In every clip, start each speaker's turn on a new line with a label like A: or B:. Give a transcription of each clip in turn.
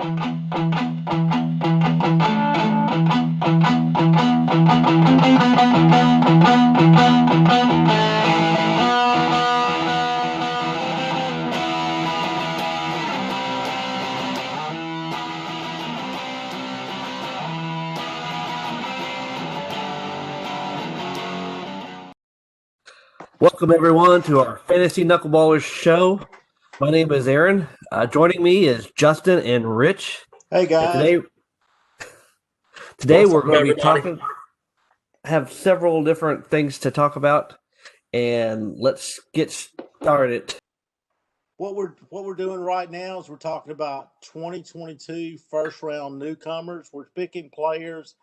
A: Welcome, everyone, to our Fantasy Knuckleballers show. My name is Aaron. Joining me is Justin and Rich.
B: Hey, guys.
A: Today
C: What's
A: we're
C: up,
A: going to be
C: everybody?
A: have several different things to talk about, and let's get started.
B: What we're doing right now is we're talking about 2022 first round newcomers. We're picking players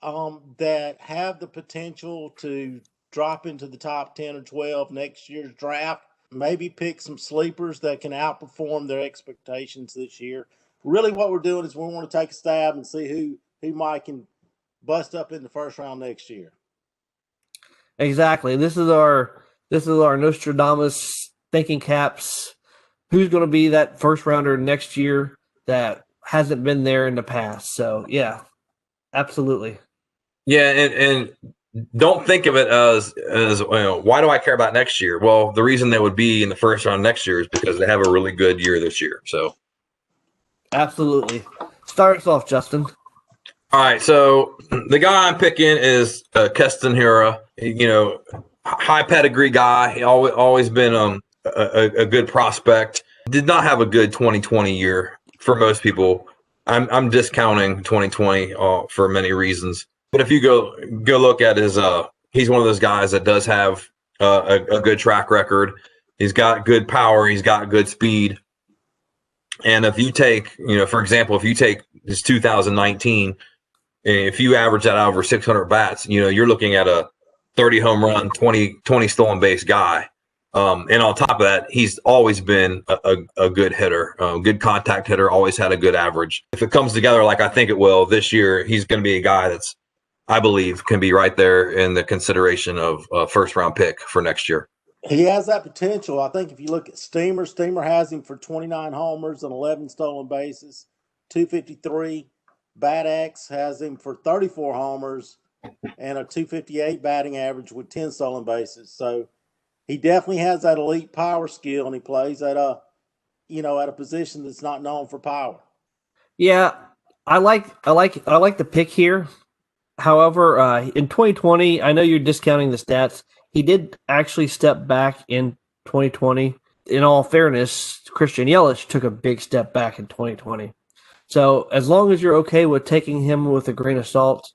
B: that have the potential to drop into the top 10 or 12 next year's draft. Maybe pick some sleepers that can outperform their expectations this year. Really, what we're doing is we want to take a stab and see who might can bust up in the first round next year.
A: Exactly. This is our Nostradamus thinking caps. Who's going to be that first rounder next year that hasn't been there in the past? So yeah, absolutely.
C: Yeah, and don't think of it as why do I care about next year? Well, the reason they would be in the first round next year is because they have a really good year this year. So
A: Absolutely. Start us off, Justin.
C: all right, so the guy I'm picking is Keston Hura. High pedigree guy. He always been a good prospect. Did not have a good 2020 year for most people. I'm discounting 2020 for many reasons. But if you go look at his, he's one of those guys that does have a good track record. He's got good power. He's got good speed. And if you take, for example, if you take his 2019, if you average that out over 600 bats, you're looking at a 30 home run, 20 stolen base guy. And on top of that, he's always been a good hitter, good contact hitter, always had a good average. If it comes together like I think it will this year, he's going to be a guy that's, I believe, can be right there in the consideration of a first round pick for next year.
B: He has that potential. I think if you look at Steamer has him for 29 homers and 11 stolen bases, 253. Bat X has him for 34 homers and a 258 batting average with 10 stolen bases. So he definitely has that elite power skill, and he plays at a position that's not known for power.
A: Yeah, I like the pick here. However, in 2020, I know you're discounting the stats. He did actually step back in 2020. In all fairness, Christian Yelich took a big step back in 2020. So as long as you're okay with taking him with a grain of salt,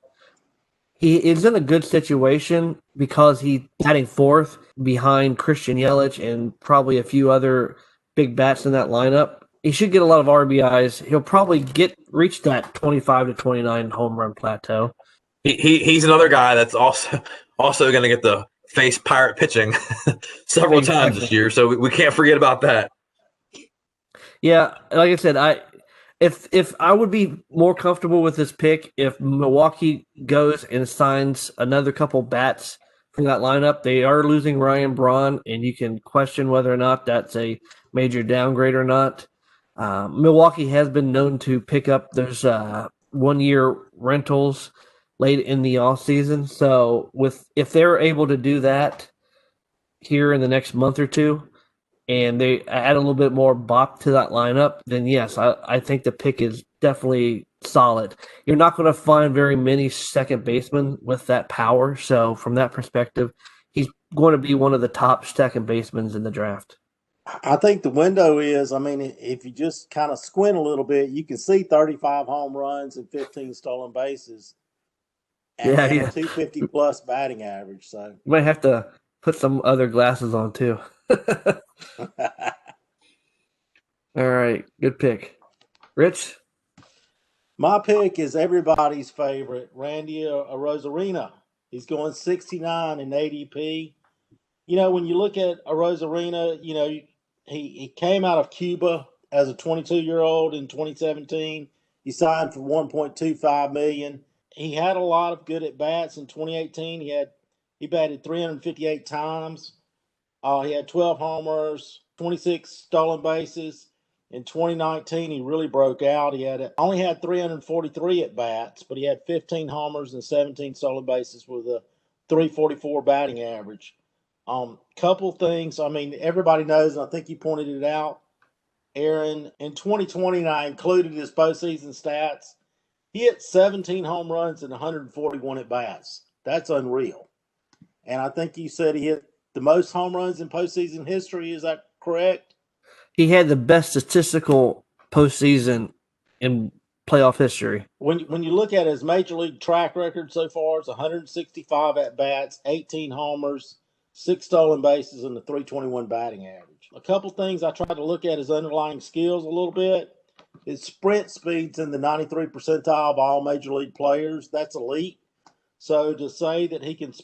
A: he is in a good situation because he's batting fourth behind Christian Yelich and probably a few other big bats in that lineup. He should get a lot of RBIs. He'll probably reach that 25 to 29 home run plateau.
C: He's another guy that's also going to get the face Pirate pitching several times this year, so we can't forget about that.
A: Yeah, like I said, if I would be more comfortable with this pick if Milwaukee goes and signs another couple bats from that lineup. They are losing Ryan Braun, and you can question whether or not that's a major downgrade or not. Milwaukee has been known to pick up those 1 year rentals late in the off season. So if they're able to do that here in the next month or two, and they add a little bit more bop to that lineup, then yes, I think the pick is definitely solid. You're not going to find very many second basemen with that power. So from that perspective, he's going to be one of the top second basemen in the draft.
B: I think the window is, if you just kind of squint a little bit, you can see 35 home runs and 15 stolen bases and a 250 plus batting average. So
A: you might have to put some other glasses on too. All right, good pick. Rich?
B: My pick is everybody's favorite, Randy Arozarena. He's going 69 in ADP. When you look at Arozarena, he came out of Cuba as a 22-year-old in 2017. He signed for $1.25 million. He had a lot of good at bats in 2018. He batted 358 times. He had 12 homers, 26 stolen bases. In 2019, he really broke out. Only had 343 at bats, but he had 15 homers and 17 stolen bases with a 344 batting average. Couple things. I mean, everybody knows, and I think you pointed it out, Aaron. In 2020, and I included his postseason stats. He hit 17 home runs and 141 at bats. That's unreal. And I think you said he hit the most home runs in postseason history. Is that correct?
A: He had the best statistical postseason in playoff history.
B: When you look at his major league track record so far, it's 165 at bats, 18 homers, 6 stolen bases, and a 321 batting average. A couple things I tried to look at his underlying skills a little bit. His sprint speed's in the 93 percentile of all major league players. That's elite. So to say that he can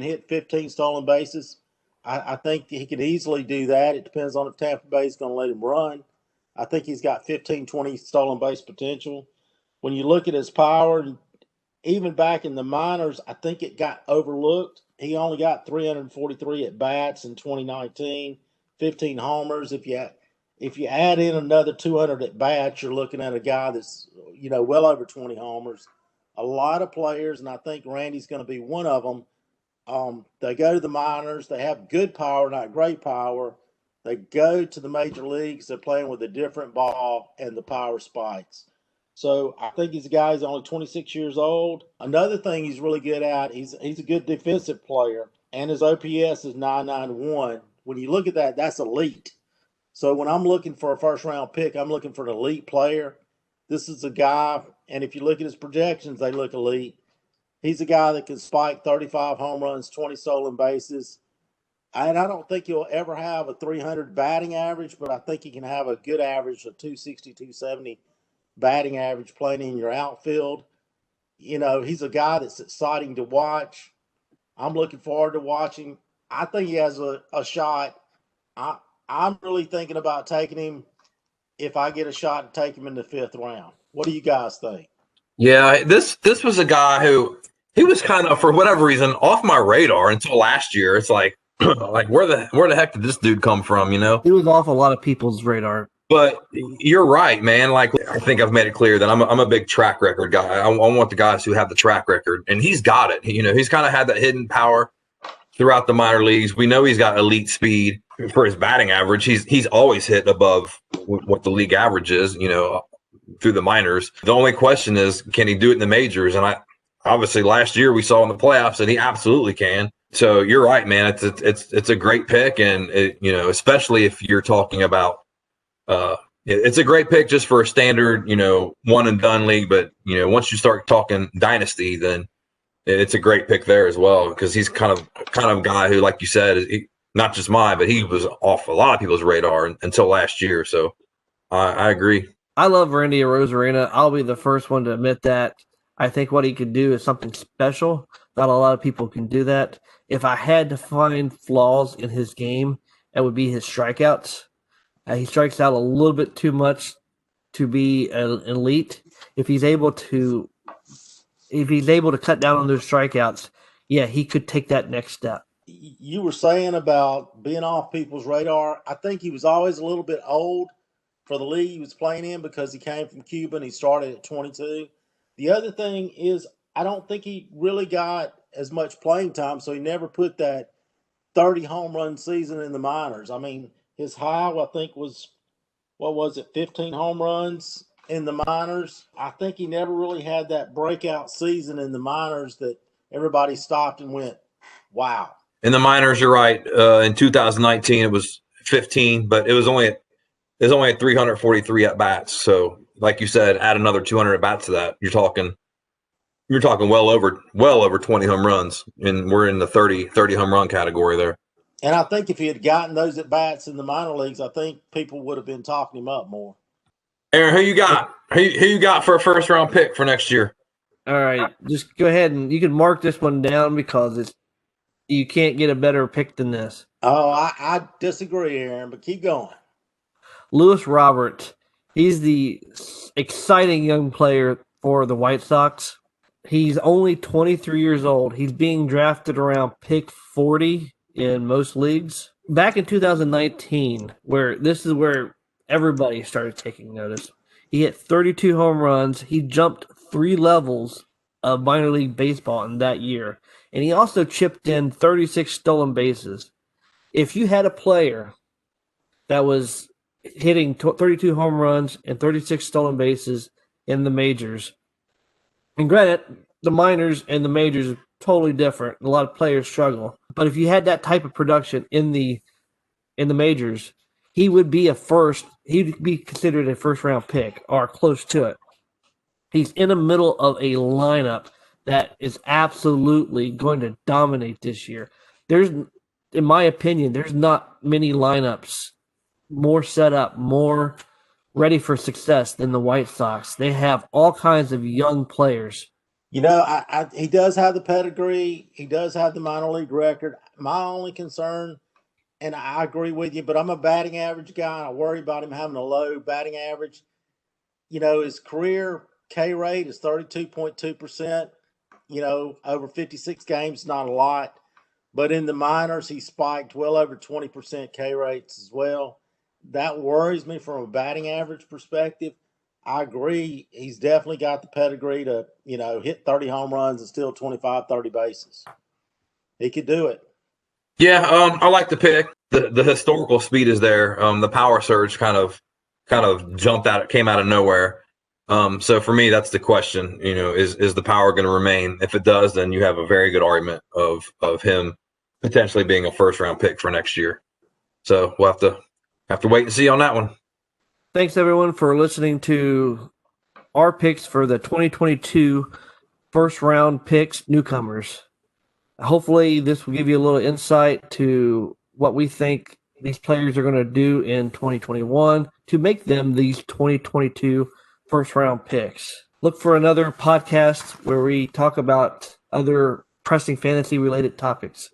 B: hit 15 stolen bases, I think he could easily do that. It depends on if Tampa Bay is going to let him run. I think he's got 15, 20 stolen base potential. When you look at his power, even back in the minors, I think it got overlooked. He only got 343 at bats in 2019, 15 homers. If you add in another 200 at bats, you're looking at a guy that's well over 20 homers. A lot of players, and I think Randy's going to be one of them. They go to the minors. They have good power, not great power. They go to the major leagues. They're playing with a different ball, and the power spikes. So I think he's a guy who's only 26 years old. Another thing he's really good at, he's a good defensive player, and his OPS is 991. When you look at that, that's elite. So when I'm looking for a first-round pick, I'm looking for an elite player. This is a guy, and if you look at his projections, they look elite. He's a guy that can spike 35 home runs, 20 stolen bases. And I don't think he'll ever have a 300 batting average, but I think he can have a good average of 260, 270 batting average playing in your outfield. He's a guy that's exciting to watch. I'm looking forward to watching. I think he has a shot. I'm really thinking about taking him if I get a shot to take him in the 5th round. What do you guys think?
C: Yeah, this was a guy who he was kind of, for whatever reason, off my radar until last year. It's like where the heck did this dude come from?
A: He was off a lot of people's radar.
C: But you're right, man. Like, I think I've made it clear that I'm a big track record guy. I want the guys who have the track record, and he's got it. He's kind of had that hidden power throughout the minor leagues. We know he's got elite speed. For his batting average, he's always hit above what the league average is, through the minors. The only question is, can he do it in the majors? And obviously last year we saw in the playoffs that he absolutely can. So you're right, man. It's a great pick, and especially if you're talking about, it's a great pick just for a standard, one and done league. But once you start talking dynasty, then it's a great pick there as well, because he's kind of a guy who, like you said, not just mine, but he was off a lot of people's radar until last year. So I agree.
A: I love Randy Arozarena. I'll be the first one to admit that. I think what he could do is something special. Not a lot of people can do that. If I had to find flaws in his game, it would be his strikeouts. He strikes out a little bit too much to be an elite. If he's able to cut down on those strikeouts, yeah, he could take that next step.
B: You were saying about being off people's radar. I think he was always a little bit old for the league he was playing in because he came from Cuba and he started at 22. The other thing is, I don't think he really got as much playing time, so he never put that 30 home run season in the minors. I mean, his high, I think, was, 15 home runs in the minors. I think he never really had that breakout season in the minors that everybody stopped and went, wow.
C: In the minors, you're right. In 2019, it was 15, but it was only at 343 at bats. So, like you said, add another 200 at bats to that. You're talking well over 20 home runs, and we're in the 30 home run category there.
B: And I think if he had gotten those at bats in the minor leagues, I think people would have been talking him up more.
C: Aaron, who you got? Who you got for a first round pick for next year?
A: All right, just go ahead and you can mark this one down because you can't get a better pick than this.
B: Oh, I disagree, Aaron, but keep going.
A: Lewis Roberts. He's the exciting young player for the White Sox. He's only 23 years old. He's being drafted around pick 40 in most leagues. Back in 2019, where everybody started taking notice. He hit 32 home runs. He jumped 3 levels of minor league baseball in that year. And he also chipped in 36 stolen bases. If you had a player that was hitting 32 home runs and 36 stolen bases in the majors, and granted, the minors and the majors are totally different. A lot of players struggle. But if you had that type of production in the majors, he would be he'd be considered a first round pick or close to it. He's in the middle of a lineup that is absolutely going to dominate this year. In my opinion, there's not many lineups more set up, more ready for success than the White Sox. They have all kinds of young players.
B: He does have the pedigree. He does have the minor league record. My only concern, and I agree with you, but I'm a batting average guy. I worry about him having a low batting average. His career K rate is 32.2%. Over 56 games, not a lot. But in the minors, he spiked well over 20% K rates as well. That worries me from a batting average perspective. I agree. He's definitely got the pedigree to, hit 30 home runs and steal 25, 30 bases. He could do it.
C: Yeah, I like the pick. The historical speed is there. The power surge kind of jumped out, came out of nowhere. So for me, that's the question. Is the power going to remain? If it does, then you have a very good argument of him potentially being a first round pick for next year. So we'll have to wait and see on that one.
A: Thanks everyone for listening to our picks for the 2022 first round picks newcomers. Hopefully this will give you a little insight to what we think these players are going to do in 2021 to make them these 2022 first round picks. Look for another podcast where we talk about other pressing fantasy related topics.